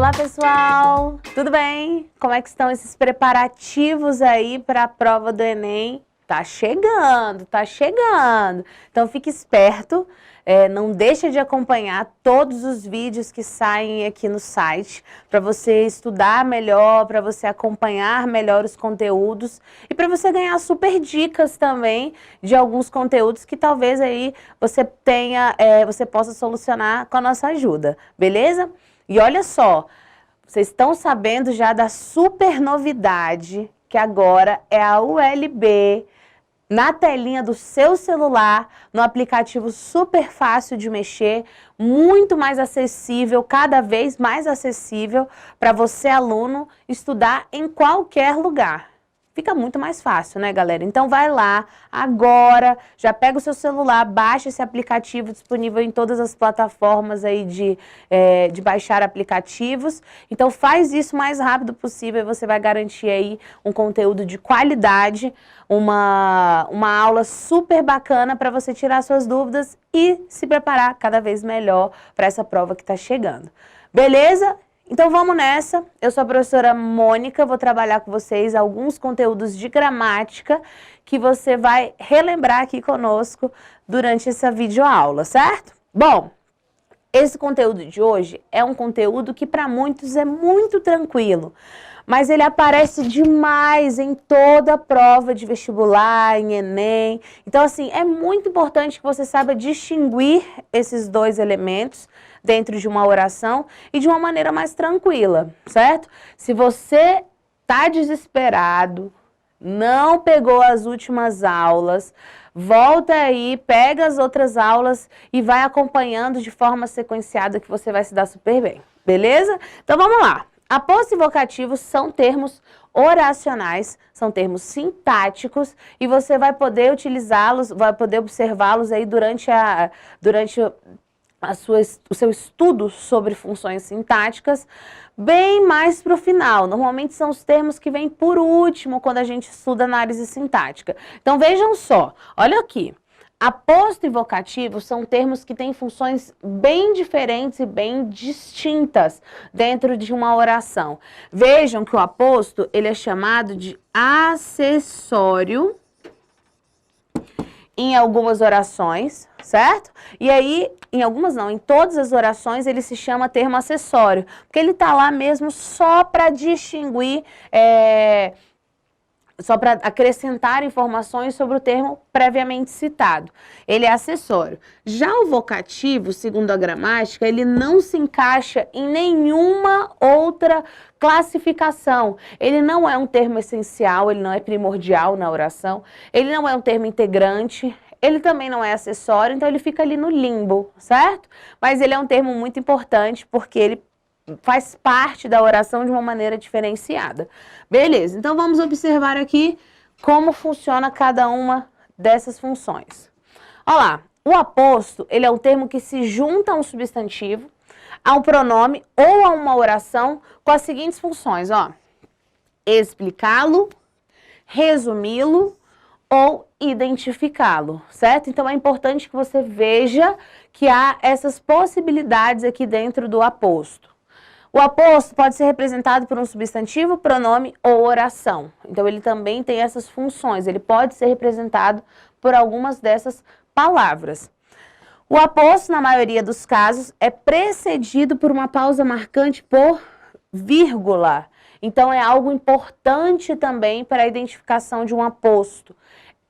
Olá, pessoal! Tudo bem? Como é que estão esses preparativos aí para a prova do Enem? Tá chegando, tá chegando! Então fique esperto, não deixa de acompanhar todos os vídeos que saem aqui no site para você estudar melhor, para você acompanhar melhor os conteúdos e para você ganhar super dicas também de alguns conteúdos que talvez aí você tenha, você possa solucionar com a nossa ajuda, beleza? E olha só, vocês estão sabendo já da super novidade que agora é a ULB na telinha do seu celular, no aplicativo super fácil de mexer, muito mais acessível, cada vez mais acessível para você, aluno, estudar em qualquer lugar. Fica muito mais fácil, né, galera? Então vai lá agora, já pega o seu celular, baixa esse aplicativo disponível em todas as plataformas aí de baixar aplicativos. Então faz isso o mais rápido possível e você vai garantir aí um conteúdo de qualidade, uma aula super bacana para você tirar suas dúvidas e se preparar cada vez melhor para essa prova que está chegando. Beleza? Então vamos nessa, eu sou a professora Mônica, vou trabalhar com vocês alguns conteúdos de gramática que você vai relembrar aqui conosco durante essa videoaula, certo? Bom, esse conteúdo de hoje é um conteúdo que para muitos é muito tranquilo, mas ele aparece demais em toda prova de vestibular, em Enem. Então assim, é muito importante que você saiba distinguir esses dois elementos dentro de uma oração e de uma maneira mais tranquila, certo? Se você tá desesperado, não pegou as últimas aulas, volta aí, pega as outras aulas e vai acompanhando de forma sequenciada que você vai se dar super bem, beleza? Então vamos lá. Aposto e vocativos são termos oracionais, são termos sintáticos e você vai poder utilizá-los, vai poder observá-los aí durante o seu estudo sobre funções sintáticas, bem mais para o final. Normalmente são os termos que vêm por último quando a gente estuda análise sintática. Então vejam só, olha aqui. Aposto e vocativo são termos que têm funções bem diferentes e bem distintas dentro de uma oração. Vejam que o aposto, ele é chamado de acessório em algumas orações, certo? E aí, em algumas não, em todas as orações ele se chama termo acessório, porque ele está lá mesmo só para distinguir, só para acrescentar informações sobre o termo previamente citado. Ele é acessório. Já o vocativo, segundo a gramática, ele não se encaixa em nenhuma outra classificação. Ele não é um termo essencial, ele não é primordial na oração, ele não é um termo integrante, ele também não é acessório, então ele fica ali no limbo, certo? Mas ele é um termo muito importante porque ele faz parte da oração de uma maneira diferenciada. Beleza, então vamos observar aqui como funciona cada uma dessas funções. Olha lá, o aposto, ele é um termo que se junta a um substantivo, a um pronome ou a uma oração com as seguintes funções, ó. Explicá-lo, resumi-lo ou identificá-lo, certo? Então é importante que você veja que há essas possibilidades aqui dentro do aposto. O aposto pode ser representado por um substantivo, pronome ou oração. Então ele também tem essas funções, ele pode ser representado por algumas dessas palavras. O aposto, na maioria dos casos, é precedido por uma pausa marcante por vírgula. Então é algo importante também para a identificação de um aposto.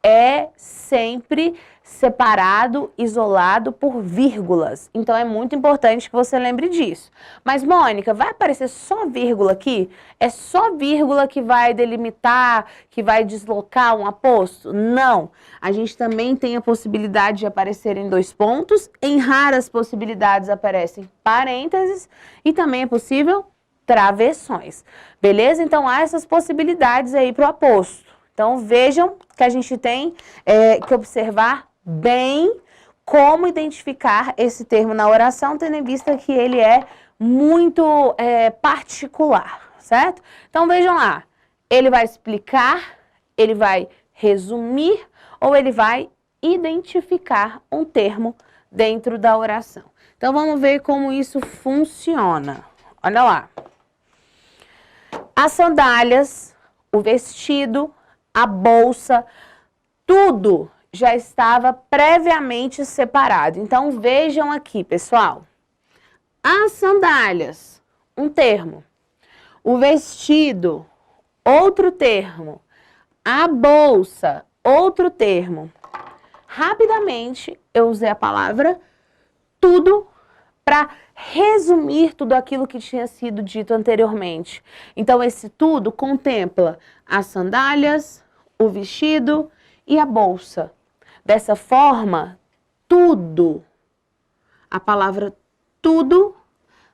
É sempre separado, isolado por vírgulas. Então é muito importante que você lembre disso. Mas, Mônica, vai aparecer só vírgula aqui? É só vírgula que vai delimitar, que vai deslocar um aposto? Não. A gente também tem a possibilidade de aparecer em dois pontos. Em raras possibilidades aparecem parênteses e também é possível travessões. Beleza? Então há essas possibilidades aí para o aposto. Então, vejam que a gente tem que observar bem como identificar esse termo na oração, tendo em vista que ele é muito particular, certo? Então, vejam lá, ele vai explicar, ele vai resumir ou ele vai identificar um termo dentro da oração. Então, vamos ver como isso funciona. Olha lá. As sandálias, o vestido, a bolsa, tudo já estava previamente separado. Então, vejam aqui, pessoal. As sandálias, um termo. O vestido, outro termo. A bolsa, outro termo. Rapidamente, eu usei a palavra tudo para resumir tudo aquilo que tinha sido dito anteriormente. Então, esse tudo contempla as sandálias, o vestido e a bolsa. Dessa forma, tudo, a palavra tudo,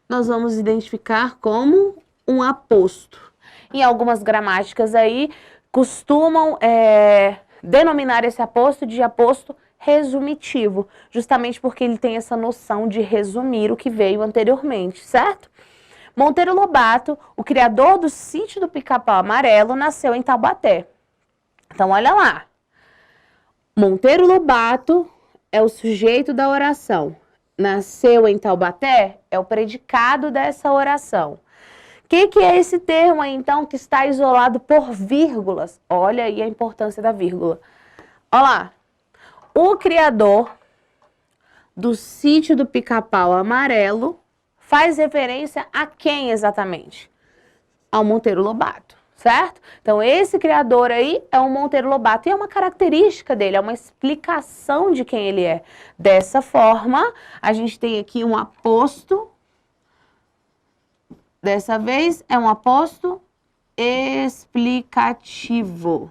nós vamos identificar como um aposto. Em algumas gramáticas aí, costumam denominar esse aposto de aposto resumitivo, justamente porque ele tem essa noção de resumir o que veio anteriormente, certo? Monteiro Lobato, o criador do Sítio do Pica-Pau Amarelo, nasceu em Taubaté. Então, olha lá. Monteiro Lobato é o sujeito da oração. Nasceu em Taubaté é o predicado dessa oração. O que é esse termo aí, então, que está isolado por vírgulas? Olha aí a importância da vírgula. Olha lá. O criador do Sítio do Pica-Pau Amarelo faz referência a quem exatamente? Ao Monteiro Lobato, certo? Então, esse criador aí é o Monteiro Lobato e é uma característica dele, é uma explicação de quem ele é. Dessa forma, a gente tem aqui um aposto. Dessa vez, é um aposto explicativo.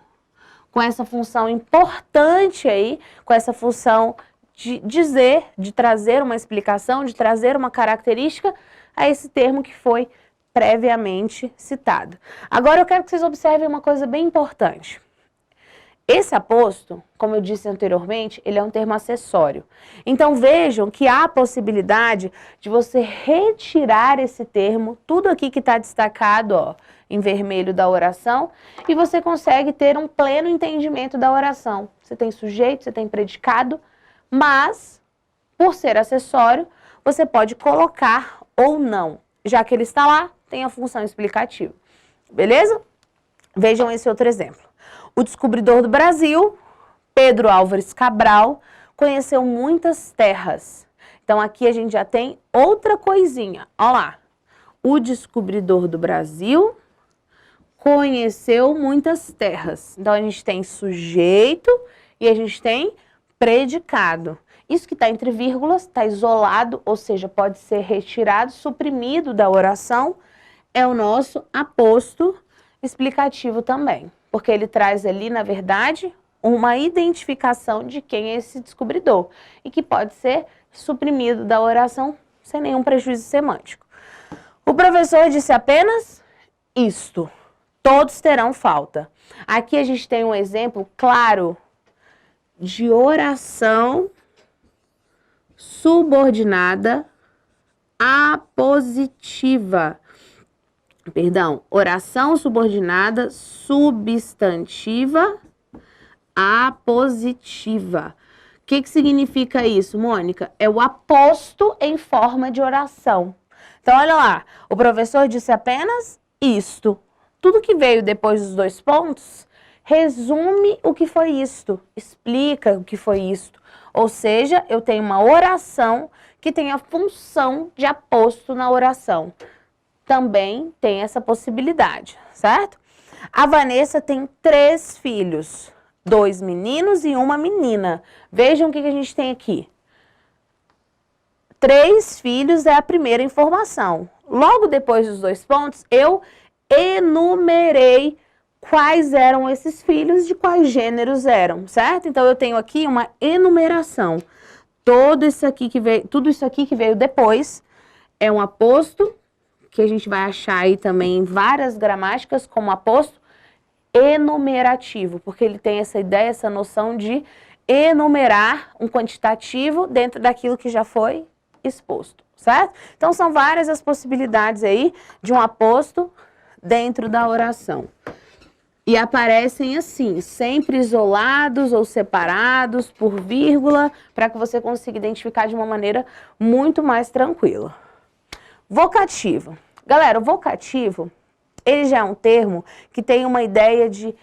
Com essa função importante aí, com essa função de dizer, de trazer uma explicação, de trazer uma característica a esse termo que foi previamente citado. Agora eu quero que vocês observem uma coisa bem importante. Esse aposto, como eu disse anteriormente, ele é um termo acessório. Então vejam que há a possibilidade de você retirar esse termo, tudo aqui que está destacado, ó, em vermelho da oração, e você consegue ter um pleno entendimento da oração. Você tem sujeito, você tem predicado, mas, por ser acessório, você pode colocar ou não. Já que ele está lá, tem a função explicativa. Beleza? Vejam esse outro exemplo. O descobridor do Brasil, Pedro Álvares Cabral, conheceu muitas terras. Então, aqui a gente já tem outra coisinha. Olha lá. O descobridor do Brasil conheceu muitas terras. Então, a gente tem sujeito e a gente tem predicado. Isso que está entre vírgulas, está isolado, ou seja, pode ser retirado, suprimido da oração, é o nosso aposto explicativo também. Porque ele traz ali, na verdade, uma identificação de quem é esse descobridor e que pode ser suprimido da oração sem nenhum prejuízo semântico. O professor disse apenas isto. Todos terão falta. Aqui a gente tem um exemplo claro de oração subordinada apositiva. Perdão, oração subordinada substantiva apositiva. O que significa isso, Mônica? É o aposto em forma de oração. Então, olha lá, o professor disse apenas isto. Tudo que veio depois dos dois pontos resume o que foi isto, explica o que foi isto. Ou seja, eu tenho uma oração que tem a função de aposto na oração. Também tem essa possibilidade, certo? A Vanessa tem 3 filhos, 2 meninos e 1 menina. Vejam o que a gente tem aqui. 3 filhos é a primeira informação. Logo depois dos 2 pontos, eu enumerei quais eram esses filhos, de quais gêneros eram, certo? Então, eu tenho aqui uma enumeração. Tudo isso aqui que veio depois é um aposto, que a gente vai achar aí também em várias gramáticas como aposto enumerativo, porque ele tem essa ideia, essa noção de enumerar um quantitativo dentro daquilo que já foi exposto, certo? Então, são várias as possibilidades aí de um aposto dentro da oração. E aparecem assim, sempre isolados ou separados por vírgula, para que você consiga identificar de uma maneira muito mais tranquila. Vocativo. Galera, o vocativo, ele já é um termo que tem uma ideia de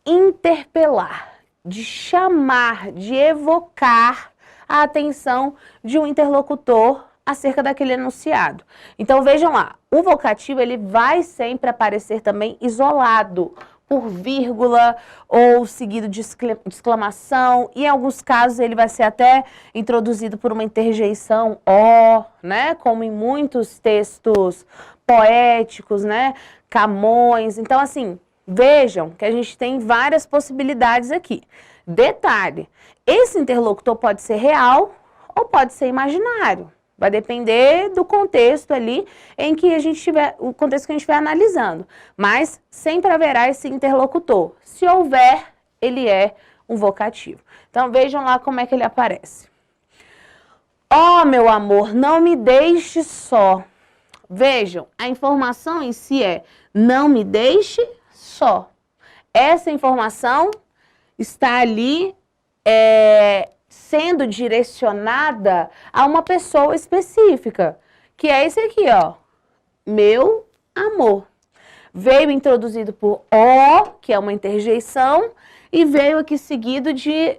interpelar, de chamar, de evocar a atenção de um interlocutor acerca daquele enunciado. Então vejam lá, o vocativo ele vai sempre aparecer também isolado, por vírgula ou seguido de exclamação, e em alguns casos ele vai ser até introduzido por uma interjeição ó, né, como em muitos textos poéticos, né, Camões. Então assim, vejam que a gente tem várias possibilidades aqui. Detalhe, esse interlocutor pode ser real ou pode ser imaginário. Vai depender do contexto ali em que a gente estiver, o contexto que a gente estiver analisando. Mas sempre haverá esse interlocutor. Se houver, ele é um vocativo. Então vejam lá como é que ele aparece. Ó, meu amor, não me deixe só. Vejam, a informação em si é não me deixe só. Essa informação está ali sendo direcionada a uma pessoa específica, que é esse aqui, ó, meu amor. Veio introduzido por ó, que é uma interjeição, e veio aqui seguido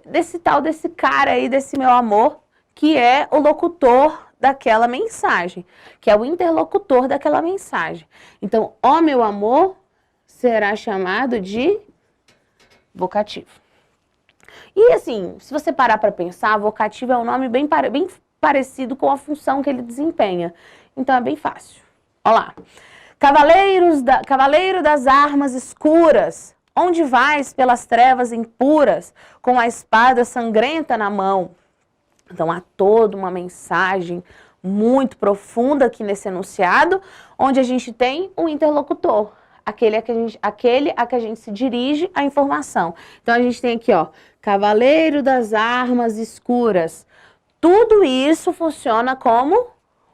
desse cara aí, desse meu amor, que é o locutor daquela mensagem, que é o interlocutor daquela mensagem. Então, ó meu amor será chamado de vocativo. E assim, se você parar para pensar, vocativo é um nome bem parecido com a função que ele desempenha. Então é bem fácil. Olha lá. Cavaleiro das armas escuras, onde vais pelas trevas impuras, com a espada sangrenta na mão? Então há toda uma mensagem muito profunda aqui nesse enunciado, onde a gente tem um interlocutor, aquele a que a gente se dirige a informação. Então a gente tem aqui, ó, Cavaleiro das armas escuras. Tudo isso funciona como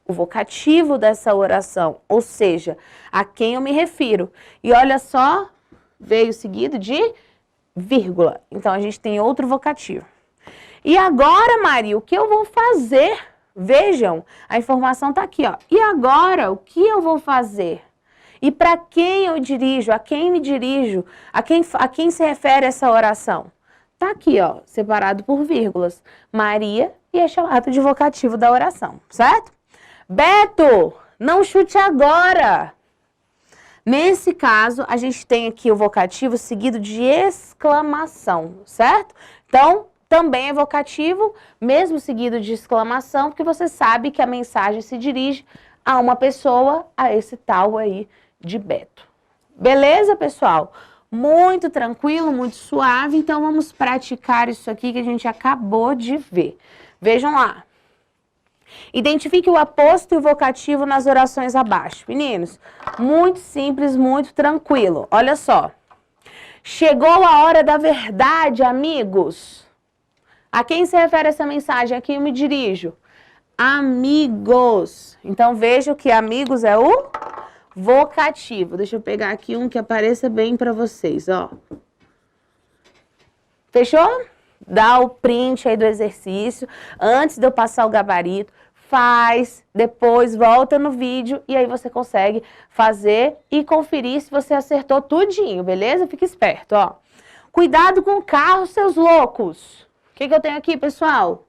o vocativo dessa oração, ou seja, a quem eu me refiro. E olha só, veio seguido de vírgula. Então a gente tem outro vocativo. E agora, Maria, o que eu vou fazer? Vejam, a informação está aqui, ó. E agora, o que eu vou fazer? E para quem eu dirijo? A quem me dirijo? A quem se refere essa oração? Está aqui, ó, separado por vírgulas. Maria, e é chamado de vocativo da oração, certo? Beto, não chute agora. Nesse caso, a gente tem aqui o vocativo seguido de exclamação, certo? Então, também é vocativo, mesmo seguido de exclamação, porque você sabe que a mensagem se dirige a uma pessoa, a esse tal aí de Beto. Beleza, pessoal? Muito tranquilo, muito suave, então vamos praticar isso aqui que a gente acabou de ver. Vejam lá. Identifique o aposto e o vocativo nas orações abaixo. Meninos, muito simples, muito tranquilo. Olha só. Chegou a hora da verdade, amigos. A quem se refere essa mensagem? A quem eu me dirijo? Amigos. Então, vejam que amigos é o vocativo. Deixa eu pegar aqui um que apareça bem para vocês, ó. Fechou? Dá o print aí do exercício, antes de eu passar o gabarito, faz, depois volta no vídeo e aí você consegue fazer e conferir se você acertou tudinho, beleza? Fique esperto, ó. Cuidado com o carro, seus loucos. O que eu tenho aqui, pessoal?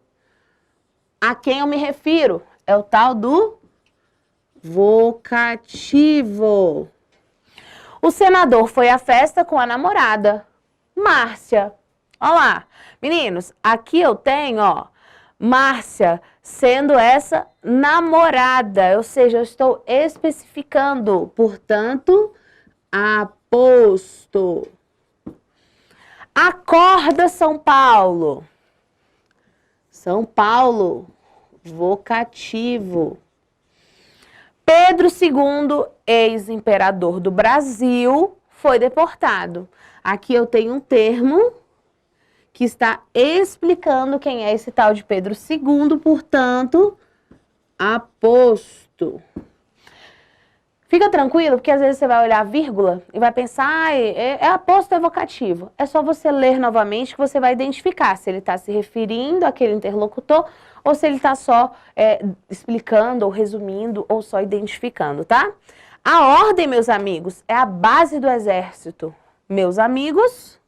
A quem eu me refiro? É o tal do vocativo. O senador foi à festa com a namorada, Márcia. Olha lá, meninos, aqui eu tenho, ó, Márcia sendo essa namorada, ou seja, eu estou especificando, portanto, aposto. Acorda, São Paulo. São Paulo, vocativo. Pedro II, ex-imperador do Brasil, foi deportado. Aqui eu tenho um termo que está explicando quem é esse tal de Pedro II, portanto, aposto. Fica tranquilo, porque às vezes você vai olhar a vírgula e vai pensar, aposto é vocativo. É só você ler novamente que você vai identificar se ele está se referindo àquele interlocutor ou se ele está só explicando ou resumindo ou só identificando, tá? A ordem, meus amigos, é a base do exército. Meus amigos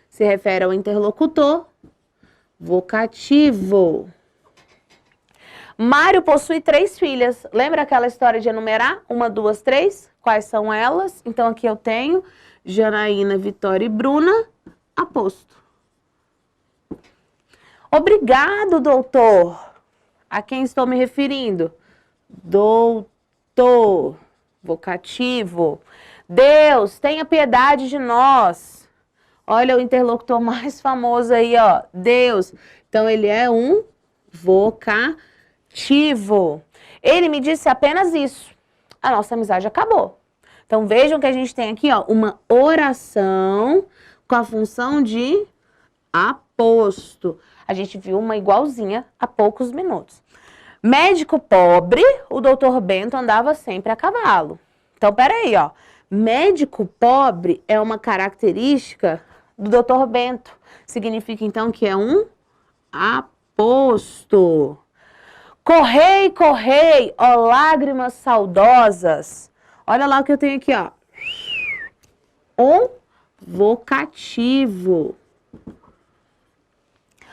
se refere ao interlocutor vocativo. Mário possui 3 filhas. Lembra aquela história de enumerar? 1, 2, 3? Quais são elas? Então aqui eu tenho Janaína, Vitória e Bruna, aposto. Obrigado, doutor. A quem estou me referindo? Doutor, vocativo. Deus, tenha piedade de nós. Olha o interlocutor mais famoso aí, ó. Deus. Então ele é um vocativo. Ele me disse apenas isso. A nossa amizade acabou. Então vejam que a gente tem aqui, ó, uma oração com a função de aposto. A gente viu uma igualzinha há poucos minutos. Médico pobre, o doutor Bento andava sempre a cavalo. Então, peraí, ó. Médico pobre é uma característica do doutor Bento. Significa, então, que é um aposto. Correi, correi, ó lágrimas saudosas. Olha lá o que eu tenho aqui, ó. Um vocativo.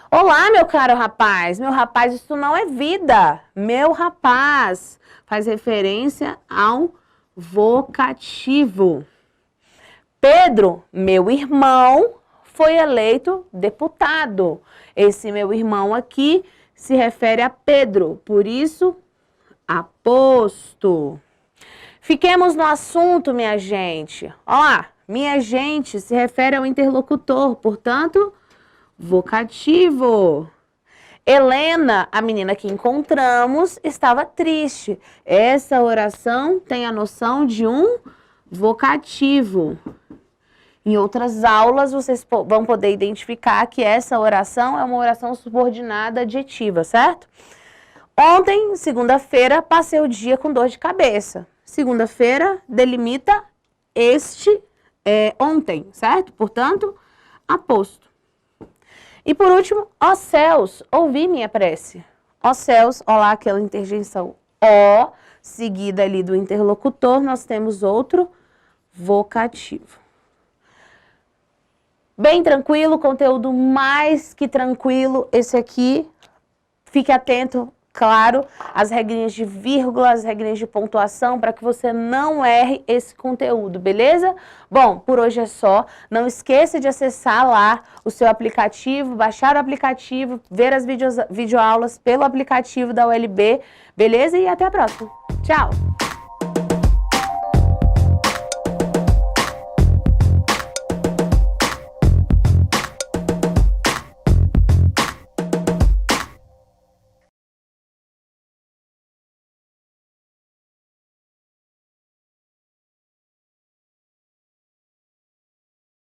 Olá, meu caro rapaz. Meu rapaz, isso não é vida. Meu rapaz. Faz referência ao vocativo. Pedro, meu irmão, foi eleito deputado. Esse meu irmão aqui se refere a Pedro. Por isso, aposto. Fiquemos no assunto, minha gente. Olha lá, minha gente se refere ao interlocutor. Portanto, vocativo. Helena, a menina que encontramos, estava triste. Essa oração tem a noção de um vocativo. Em outras aulas, vocês vão poder identificar que essa oração é uma oração subordinada adjetiva, certo? Ontem, segunda-feira, passei o dia com dor de cabeça. Segunda-feira delimita ontem, certo? Portanto, aposto. E por último, ó céus, ouvi minha prece. Ó céus, ó lá aquela interjeição ó, seguida ali do interlocutor, nós temos outro vocativo. Bem tranquilo, conteúdo mais que tranquilo esse aqui. Fique atento, claro, às regrinhas de vírgula, às regrinhas de pontuação, para que você não erre esse conteúdo, beleza? Bom, por hoje é só. Não esqueça de acessar lá o seu aplicativo, baixar o aplicativo, ver as videoaulas pelo aplicativo da ULB, beleza? E até a próxima. Tchau!